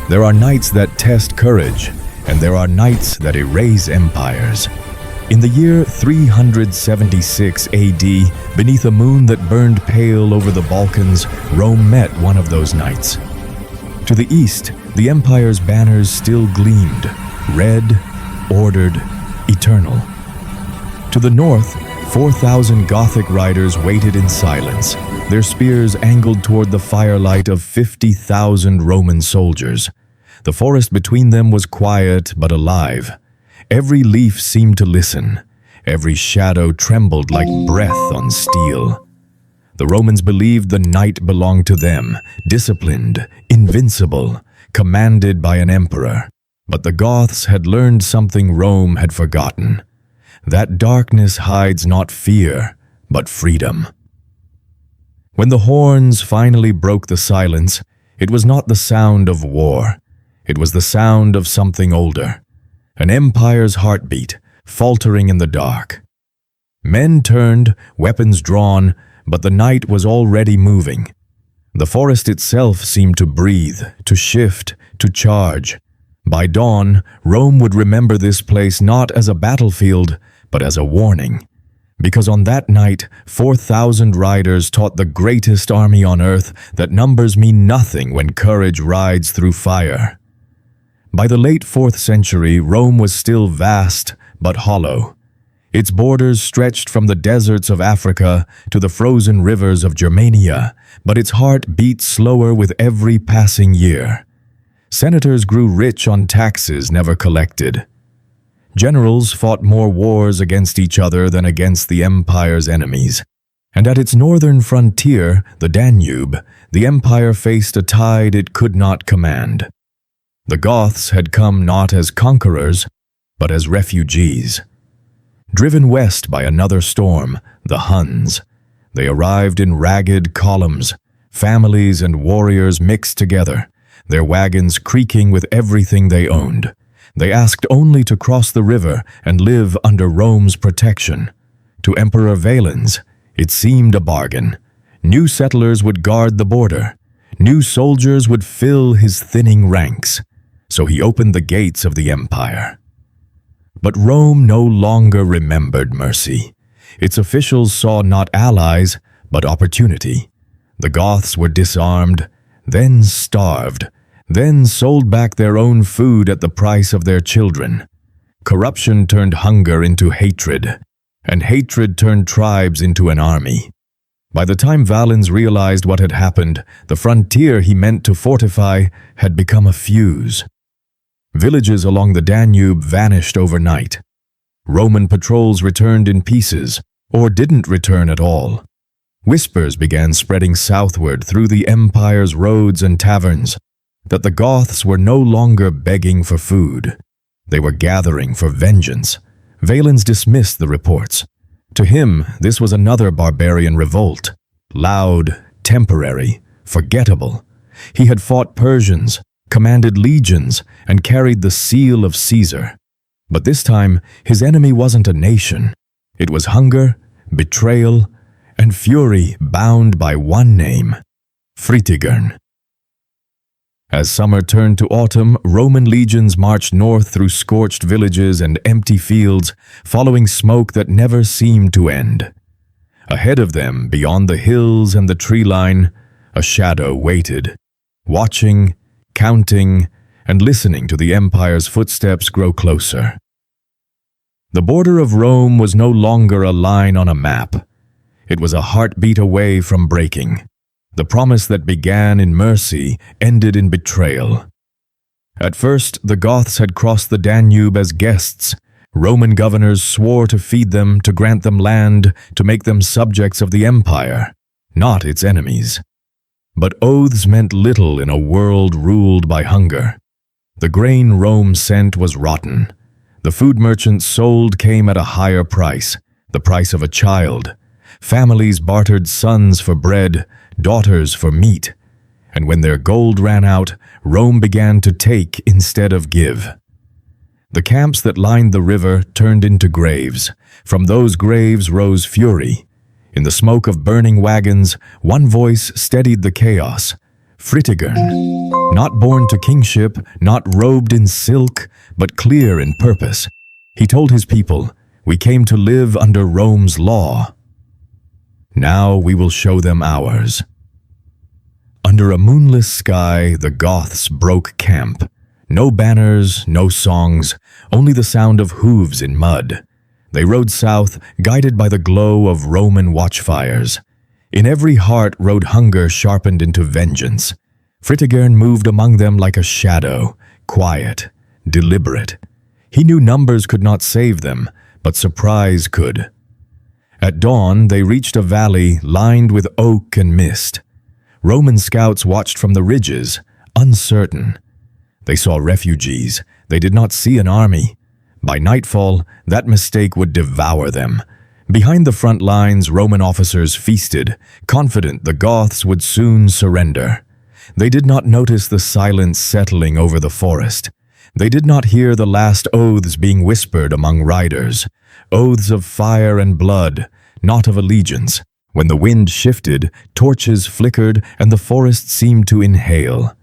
There are nights that test courage, and there are nights that erase empires. In the year 376 AD, beneath a moon that burned pale over the Balkans, Rome met one of those nights. To the east, the empire's banners still gleamed, red, ordered, eternal. To the north, 4,000 Gothic riders waited in silence, their spears angled toward the firelight of 50,000 Roman soldiers. The forest between them was quiet but alive. Every leaf seemed to listen. Every shadow trembled like breath on steel. The Romans believed the night belonged to them, disciplined, invincible, commanded by an emperor. But the Goths had learned something Rome had forgotten. That darkness hides not fear, but freedom. When the horns finally broke the silence, it was not the sound of war. It was the sound of something older. An empire's heartbeat, faltering in the dark. Men turned, weapons drawn, but the night was already moving. The forest itself seemed to breathe, to shift, to charge. By dawn, Rome would remember this place not as a battlefield, but as a warning. Because on that night, 4,000 riders taught the greatest army on earth that numbers mean nothing when courage rides through fire. By the late 4th century, Rome was still vast but hollow. Its borders stretched from the deserts of Africa to the frozen rivers of Germania, but its heart beat slower with every passing year. Senators grew rich on taxes never collected. Generals fought more wars against each other than against the empire's enemies. And at its northern frontier, the Danube, the empire faced a tide it could not command. The Goths had come not as conquerors, but as refugees. Driven west by another storm, the Huns, they arrived in ragged columns, families and warriors mixed together, their wagons creaking with everything they owned. They asked only to cross the river and live under Rome's protection. To Emperor Valens, it seemed a bargain. New settlers would guard the border. New soldiers would fill his thinning ranks. So he opened the gates of the empire. But Rome no longer remembered mercy. Its officials saw not allies, but opportunity. The Goths were disarmed, then starved, then sold back their own food at the price of their children. Corruption turned hunger into hatred, and hatred turned tribes into an army. By the time Valens realized what had happened, the frontier he meant to fortify had become a fuse. Villages along the Danube vanished overnight. Roman patrols returned in pieces, or didn't return at all. Whispers began spreading southward through the empire's roads and taverns that the Goths were no longer begging for food. They were gathering for vengeance. Valens dismissed the reports. To him, this was another barbarian revolt. Loud, temporary, forgettable. He had fought Persians, commanded legions, and carried the seal of Caesar. But this time, his enemy wasn't a nation. It was hunger, betrayal, and fury bound by one name, Fritigern. As summer turned to autumn, Roman legions marched north through scorched villages and empty fields, following smoke that never seemed to end. Ahead of them, beyond the hills and the tree line, a shadow waited, watching, counting, and listening to the empire's footsteps grow closer. The border of Rome was no longer a line on a map. It was a heartbeat away from breaking. The promise that began in mercy ended in betrayal. At first, the Goths had crossed the Danube as guests. Roman governors swore to feed them, to grant them land, to make them subjects of the empire, not its enemies. But oaths meant little in a world ruled by hunger. The grain Rome sent was rotten. The food merchants sold came at a higher price, the price of a child. Families bartered sons for bread, daughters for meat. And when their gold ran out, Rome began to take instead of give. The camps that lined the river turned into graves. From those graves rose fury. In the smoke of burning wagons, one voice steadied the chaos. Fritigern, not born to kingship, not robed in silk, but clear in purpose. He told his people, "We came to live under Rome's law. Now we will show them ours." Under a moonless sky, the Goths broke camp. No banners, no songs, only the sound of hooves in mud. They rode south, guided by the glow of Roman watchfires. In every heart rode hunger sharpened into vengeance. Fritigern moved among them like a shadow, quiet, deliberate. He knew numbers could not save them, but surprise could. At dawn, they reached a valley lined with oak and mist. Roman scouts watched from the ridges, uncertain. They saw refugees. They did not see an army. By nightfall, that mistake would devour them. Behind the front lines, Roman officers feasted, confident the Goths would soon surrender. They did not notice the silence settling over the forest. They did not hear the last oaths being whispered among riders, oaths of fire and blood, not of allegiance. When the wind shifted, torches flickered, and the forest seemed to inhale.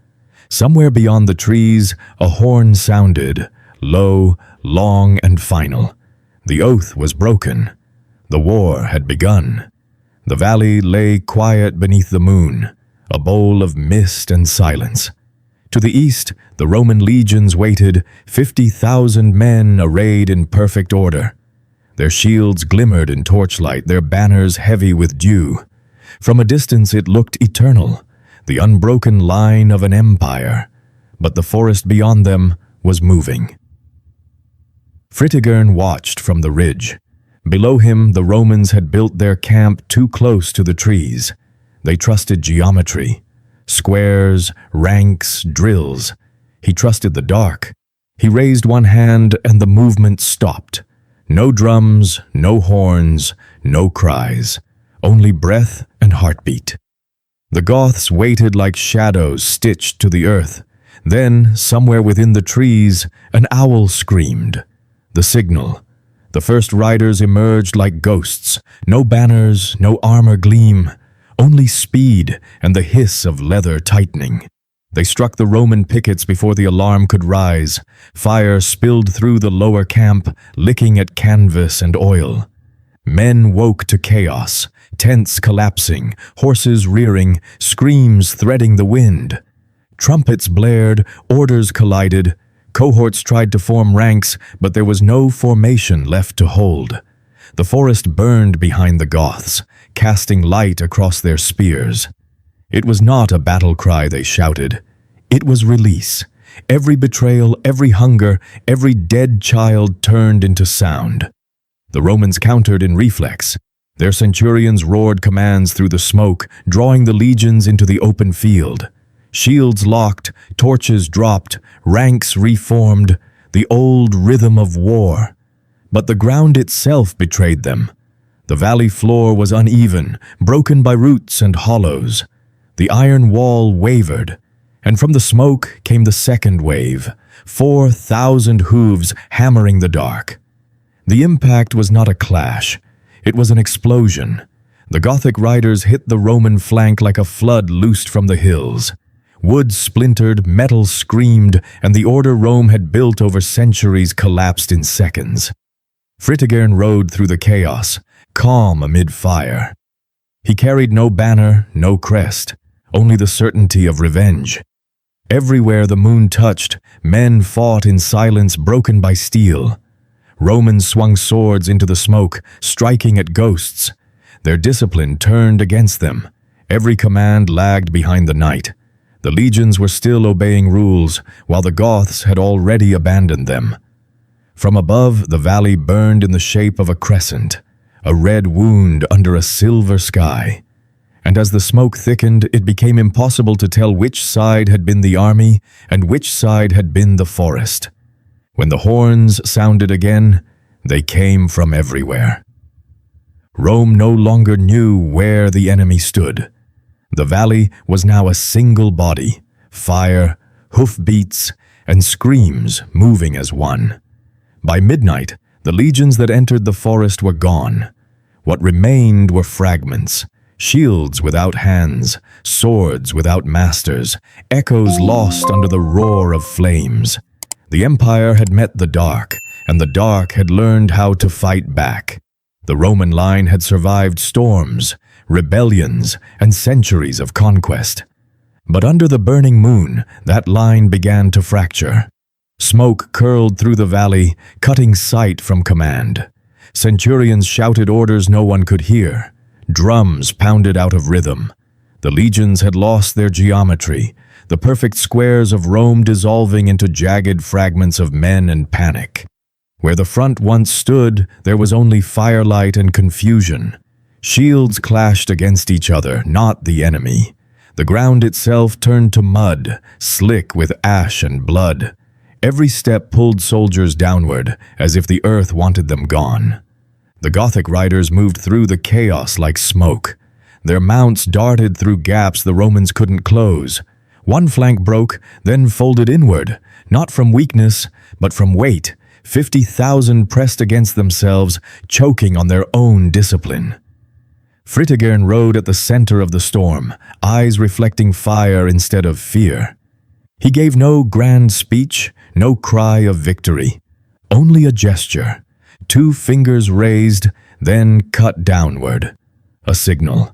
Somewhere beyond the trees, a horn sounded, low, long, and final. The oath was broken. The war had begun. The valley lay quiet beneath the moon, a bowl of mist and silence. To the east, the Roman legions waited, 50,000 men arrayed in perfect order. Their shields glimmered in torchlight, their banners heavy with dew. From a distance it looked eternal, the unbroken line of an empire, but the forest beyond them was moving. Fritigern watched from the ridge. Below him, the Romans had built their camp too close to the trees. They trusted geometry, squares, ranks, drills. He trusted the dark. He raised one hand and the movement stopped. No drums, no horns, no cries, only breath and heartbeat. The Goths waited like shadows stitched to the earth. Then, somewhere within the trees, an owl screamed. The signal. The first riders emerged like ghosts. No banners, no armor gleam, only speed and the hiss of leather tightening. They struck the Roman pickets before the alarm could rise. Fire spilled through the lower camp, licking at canvas and oil. Men woke to chaos, tents collapsing, horses rearing, screams threading the wind. Trumpets blared, orders collided. Cohorts tried to form ranks, but there was no formation left to hold. The forest burned behind the Goths, casting light across their spears. It was not a battle cry they shouted. It was release. Every betrayal, every hunger, every dead child turned into sound. The Romans countered in reflex. Their centurions roared commands through the smoke, drawing the legions into the open field. Shields locked, torches dropped, ranks reformed, the old rhythm of war. But the ground itself betrayed them. The valley floor was uneven, broken by roots and hollows. The iron wall wavered, and from the smoke came the second wave, 4,000 hooves hammering the dark. The impact was not a clash. It was an explosion. The Gothic riders hit the Roman flank like a flood loosed from the hills. Wood splintered, metal screamed, and the order Rome had built over centuries collapsed in seconds. Fritigern rode through the chaos, calm amid fire. He carried no banner, no crest, only the certainty of revenge. Everywhere the moon touched, men fought in silence broken by steel. Romans swung swords into the smoke, striking at ghosts. Their discipline turned against them. Every command lagged behind the night. The legions were still obeying rules, while the Goths had already abandoned them. From above, the valley burned in the shape of a crescent, a red wound under a silver sky. And as the smoke thickened, it became impossible to tell which side had been the army and which side had been the forest. When the horns sounded again, they came from everywhere. Rome no longer knew where the enemy stood. The valley was now a single body, fire, hoofbeats, and screams moving as one. By midnight, the legions that entered the forest were gone. What remained were fragments, shields without hands, swords without masters, echoes lost under the roar of flames. The empire had met the dark, and the dark had learned how to fight back. The Roman line had survived storms, rebellions, and centuries of conquest. But under the burning moon, that line began to fracture. Smoke curled through the valley, cutting sight from command. Centurions shouted orders no one could hear. Drums pounded out of rhythm. The legions had lost their geometry, the perfect squares of Rome dissolving into jagged fragments of men and panic. Where the front once stood, there was only firelight and confusion. Shields clashed against each other, not the enemy. The ground itself turned to mud, slick with ash and blood. Every step pulled soldiers downward, as if the earth wanted them gone. The Gothic riders moved through the chaos like smoke. Their mounts darted through gaps the Romans couldn't close. One flank broke, then folded inward, not from weakness, but from weight. 50,000 pressed against themselves, choking on their own discipline. Fritigern rode at the center of the storm, eyes reflecting fire instead of fear. He gave no grand speech, no cry of victory, only a gesture, 2 fingers raised, then cut downward, a signal.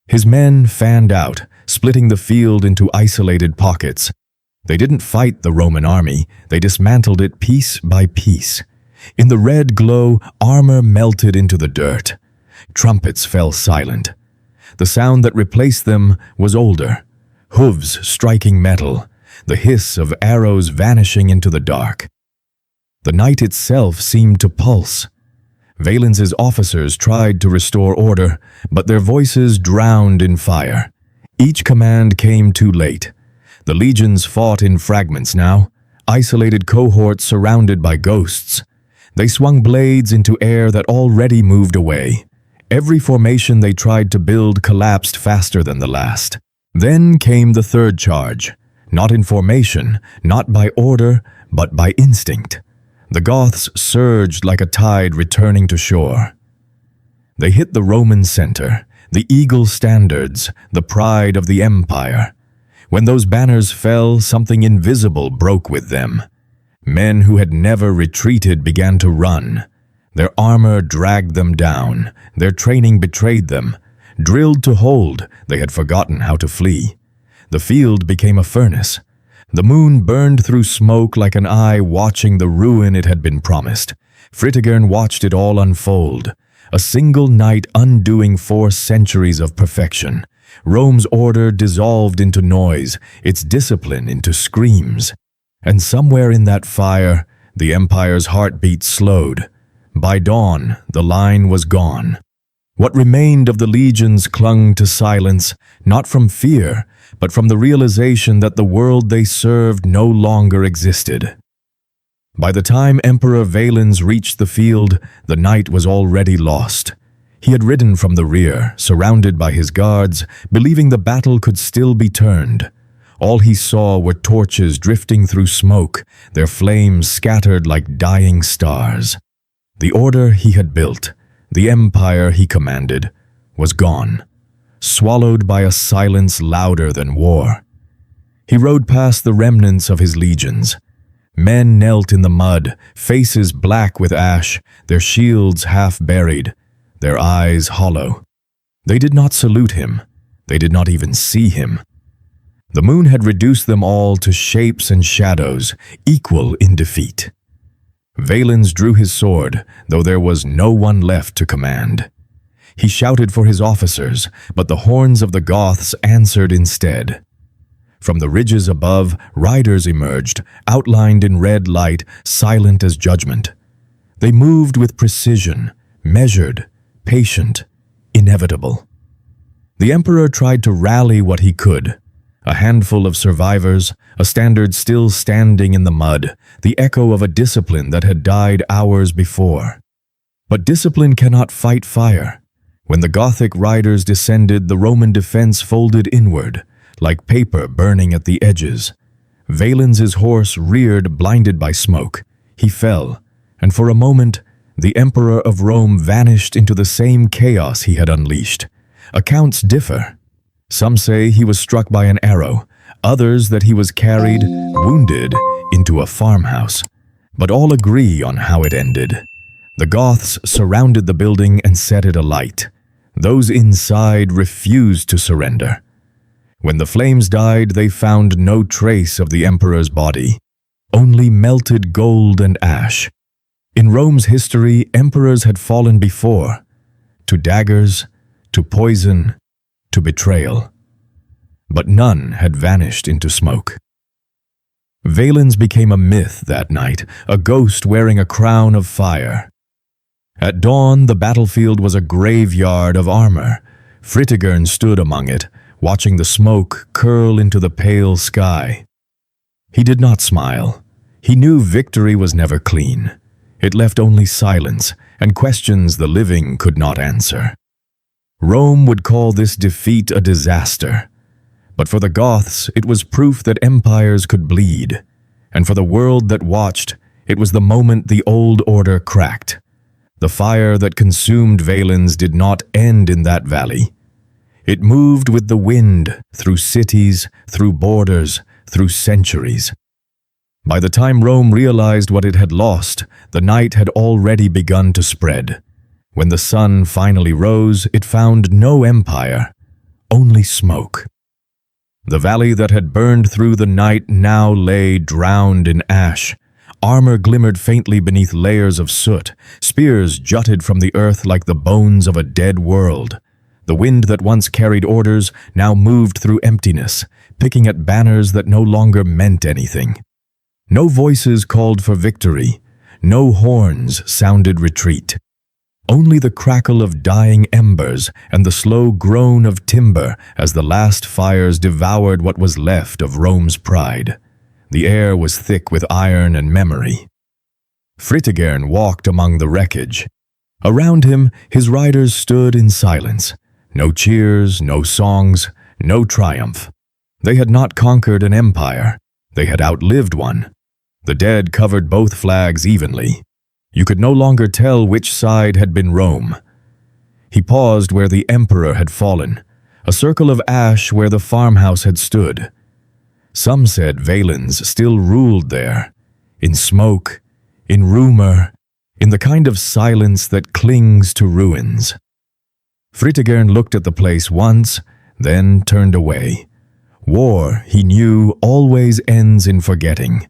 His men fanned out, splitting the field into isolated pockets. They didn't fight the Roman army, they dismantled it piece by piece. In the red glow, armor melted into the dirt. Trumpets fell silent. The sound that replaced them was older, hooves striking metal, the hiss of arrows vanishing into the dark. The night itself seemed to pulse. Valens's officers tried to restore order, but their voices drowned in fire. Each command came too late. The legions fought in fragments now, isolated cohorts surrounded by ghosts. They swung blades into air that already moved away. Every formation they tried to build collapsed faster than the last. Then came the third charge, not in formation, not by order, but by instinct. The Goths surged like a tide returning to shore. They hit the Roman center, the eagle standards, the pride of the empire. When those banners fell, something invisible broke with them. Men who had never retreated began to run. Their armor dragged them down. Their training betrayed them. Drilled to hold, they had forgotten how to flee. The field became a furnace. The moon burned through smoke like an eye watching the ruin it had been promised. Fritigern watched it all unfold. A single night undoing 4 centuries of perfection. Rome's order dissolved into noise, its discipline into screams. And somewhere in that fire, the empire's heartbeat slowed. By dawn, the line was gone. What remained of the legions clung to silence, not from fear, but from the realization that the world they served no longer existed. By the time Emperor Valens reached the field, the night was already lost. He had ridden from the rear, surrounded by his guards, believing the battle could still be turned. All he saw were torches drifting through smoke, their flames scattered like dying stars. The order he had built, the empire he commanded, was gone, swallowed by a silence louder than war. He rode past the remnants of his legions. Men knelt in the mud, faces black with ash, their shields half buried, their eyes hollow. They did not salute him. They did not even see him. The moon had reduced them all to shapes and shadows, equal in defeat. Valens drew his sword, though there was no one left to command. He shouted for his officers, but the horns of the Goths answered instead. From the ridges above, riders emerged, outlined in red light, silent as judgment. They moved with precision, measured, patient, inevitable. The emperor tried to rally what he could. A handful of survivors, a standard still standing in the mud, the echo of a discipline that had died hours before. But discipline cannot fight fire. When the Gothic riders descended, the Roman defense folded inward, like paper burning at the edges. Valens's horse reared, blinded by smoke. He fell, and for a moment, the Emperor of Rome vanished into the same chaos he had unleashed. Accounts differ. Some say he was struck by an arrow, others that he was carried, wounded, into a farmhouse. But all agree on how it ended. The Goths surrounded the building and set it alight. Those inside refused to surrender. When the flames died, they found no trace of the emperor's body, only melted gold and ash. In Rome's history, emperors had fallen before, to daggers, to poison, to betrayal. But none had vanished into smoke. Valens became a myth that night, a ghost wearing a crown of fire. At dawn, the battlefield was a graveyard of armor. Fritigern stood among it, watching the smoke curl into the pale sky. He did not smile. He knew victory was never clean. It left only silence and questions the living could not answer. Rome would call this defeat a disaster. But for the Goths, it was proof that empires could bleed. And for the world that watched, it was the moment the old order cracked. The fire that consumed Valens did not end in that valley. It moved with the wind, through cities, through borders, through centuries. By the time Rome realized what it had lost, the night had already begun to spread. When the sun finally rose, it found no empire, only smoke. The valley that had burned through the night now lay drowned in ash. Armor glimmered faintly beneath layers of soot. Spears jutted from the earth like the bones of a dead world. The wind that once carried orders now moved through emptiness, picking at banners that no longer meant anything. No voices called for victory. No horns sounded retreat. Only the crackle of dying embers and the slow groan of timber as the last fires devoured what was left of Rome's pride. The air was thick with iron and memory. Fritigern walked among the wreckage. Around him, his riders stood in silence. No cheers, no songs, no triumph. They had not conquered an empire. They had outlived one. The dead covered both flags evenly. You could no longer tell which side had been Rome. He paused where the emperor had fallen, a circle of ash where the farmhouse had stood. Some said Valens still ruled there, in smoke, in rumor, in the kind of silence that clings to ruins. Fritigern looked at the place once, then turned away. War, he knew, always ends in forgetting.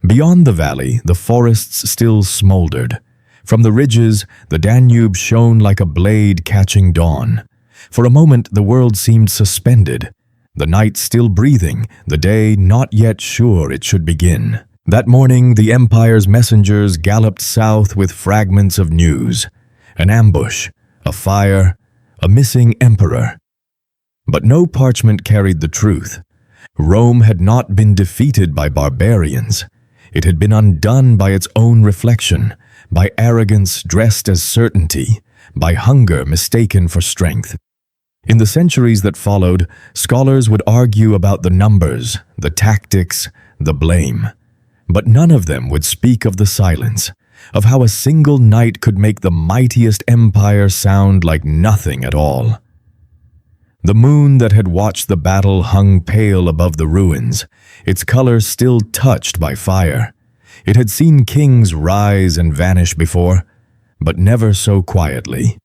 Beyond the valley, the forests still smoldered. From the ridges, the Danube shone like a blade catching dawn. For a moment, the world seemed suspended. The night still breathing, the day not yet sure it should begin. That morning, the empire's messengers galloped south with fragments of news. An ambush, a fire, a missing emperor. But no parchment carried the truth. Rome had not been defeated by barbarians. It had been undone by its own reflection, by arrogance dressed as certainty, by hunger mistaken for strength. In the centuries that followed, scholars would argue about the numbers, the tactics, the blame. But none of them would speak of the silence, of how a single night could make the mightiest empire sound like nothing at all. The moon that had watched the battle hung pale above the ruins, its color still touched by fire. It had seen kings rise and vanish before, but never so quietly.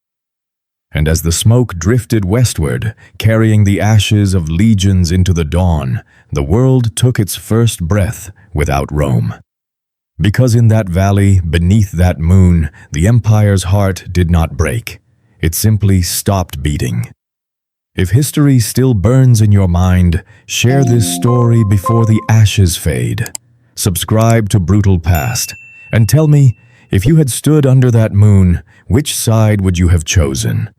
And as the smoke drifted westward, carrying the ashes of legions into the dawn, the world took its first breath without Rome. Because in that valley, beneath that moon, the empire's heart did not break. It simply stopped beating. If history still burns in your mind, share this story before the ashes fade. Subscribe to Brutal Past, and tell me, if you had stood under that moon, which side would you have chosen?